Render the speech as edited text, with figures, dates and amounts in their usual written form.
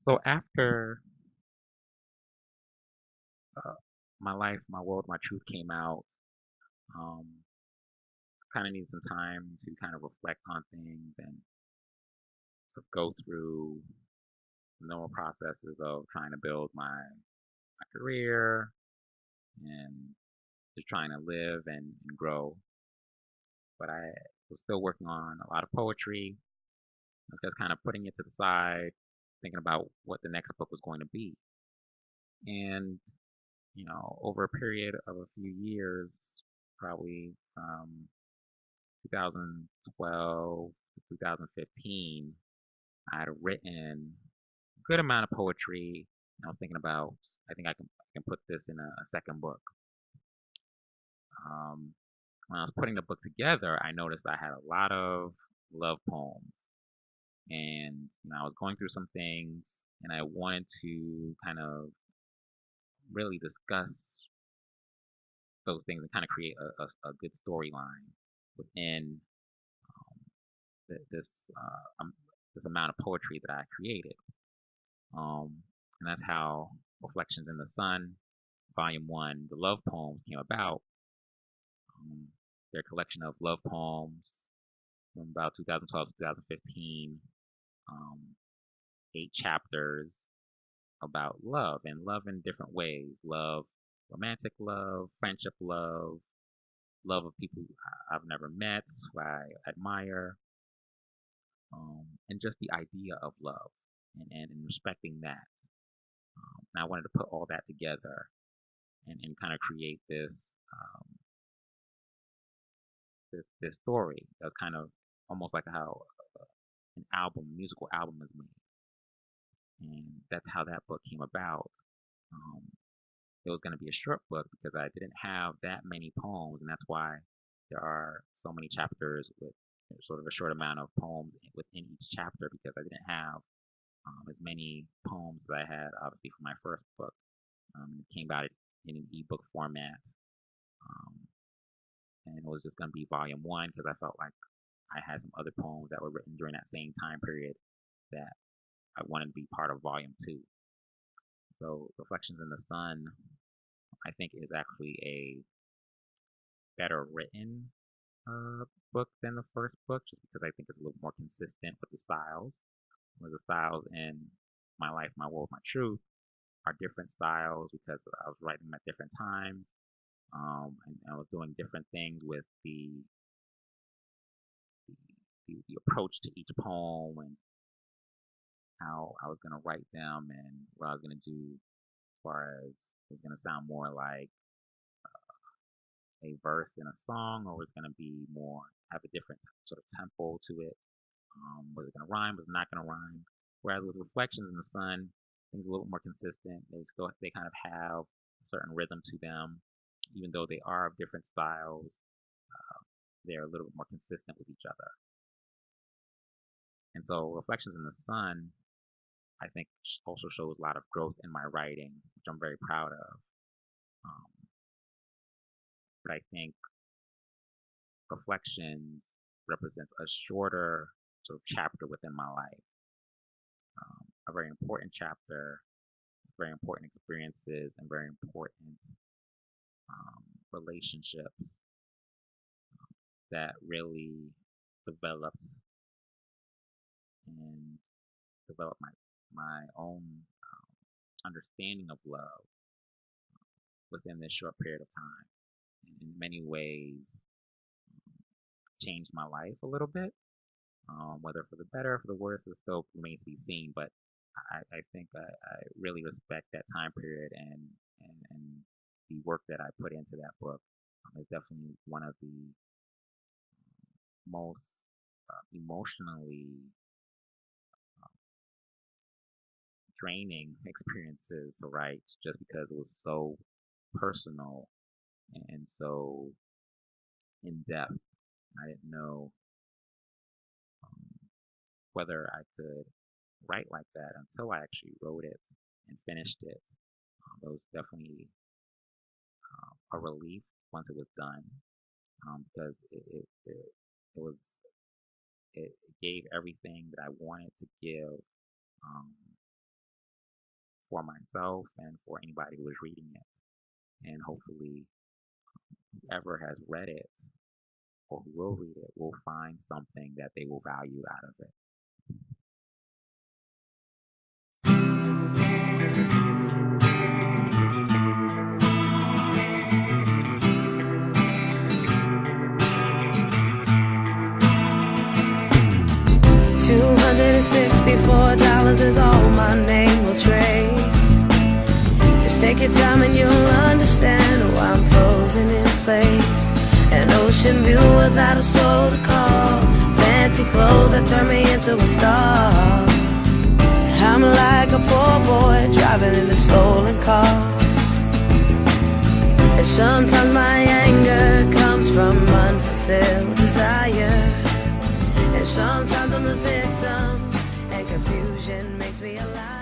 So after uh, My Life, My World, My Truth came out, um, kind of needed some time to kind of reflect on things and sort of go through the normal processes of trying to build my career and just trying to live and grow. But I was still working on a lot of poetry. I was just kind of putting it to the side, thinking about what the next book was going to be. And over a period of a few years, probably from 2012 to 2015, I had written a good amount of poetry. And I was thinking about, I think I can put this in a second book. Um, when I was putting the book together, I noticed I had a lot of love poems. And I was going through some things, and I wanted to kind of really discuss those things and kind of create a good storyline within um, this this amount of poetry that I created. And that's how Reflections in the Sun, Volume One, the love poems came about. Um, they're a collection of love poems from about 2012 to 2015, um, 8 chapters about love and love in different ways: love, romantic love, friendship love, love of people I've never met, who I admire, and just the idea of love and respecting that. And I wanted to put all that together and kind of create this story that's kind of almost like how an album, musical album is made. And that's how that book came about. Um, it was going to be a short book because I didn't have that many poems, and that's why there are so many chapters with sort of a short amount of poems within each chapter because I didn't have as many poems as I had obviously for my first book. It came out in an ebook format, um, and it was just going to be volume one because I felt like I had some other poems that were written during that same time period that I wanted to be part of volume two. So Reflections in the Sun, I think, is actually a better written book than the first book, just because I think it's a little more consistent with the styles. Where the styles in My Life, My World, My Truth are different styles because I was writing them at different times, and I was doing different things with the approach to each poem and how I was going to write them and what I was going to do as far as it was going to sound more like a verse in a song, or was it going to be more have a different sort of tempo to it. Was it going to rhyme? Was it not going to rhyme? Whereas with Reflections in the Sun, things are a little more consistent. They kind of have a certain rhythm to them, even though they are of different styles. They're a little bit more consistent with each other. And so Reflections in the Sun, I think, also shows a lot of growth in my writing, which I'm very proud of. Um, but I think Reflection represents a shorter sort of chapter within my life, a very important chapter, very important experiences, and very important um, relationships that really developed and developed my own understanding of love within this short period of time. And in many ways, changed my life a little bit. Whether for the better or for the worse, it still remains to be seen. But I think I really respect that time period and the work that I put into that book is definitely one of the most emotionally draining experiences to write just because it was so personal and so in depth. I didn't know um, whether I could write like that until I actually wrote it and finished it. It was definitely a relief once it was done because it was it gave everything that I wanted to give, um, for myself and for anybody who is reading it. And hopefully, whoever has read it or who will read it will find something that they will value out of it. $264 is all my name will trace. Just take your time and you'll understand why I'm frozen in place. An ocean view without a soul to call. Fancy clothes that turn me into a star. I'm like a poor boy driving in a stolen car. And sometimes my anger comes from unfulfilled desire. And sometimes I'm the victim, and confusion makes me alive.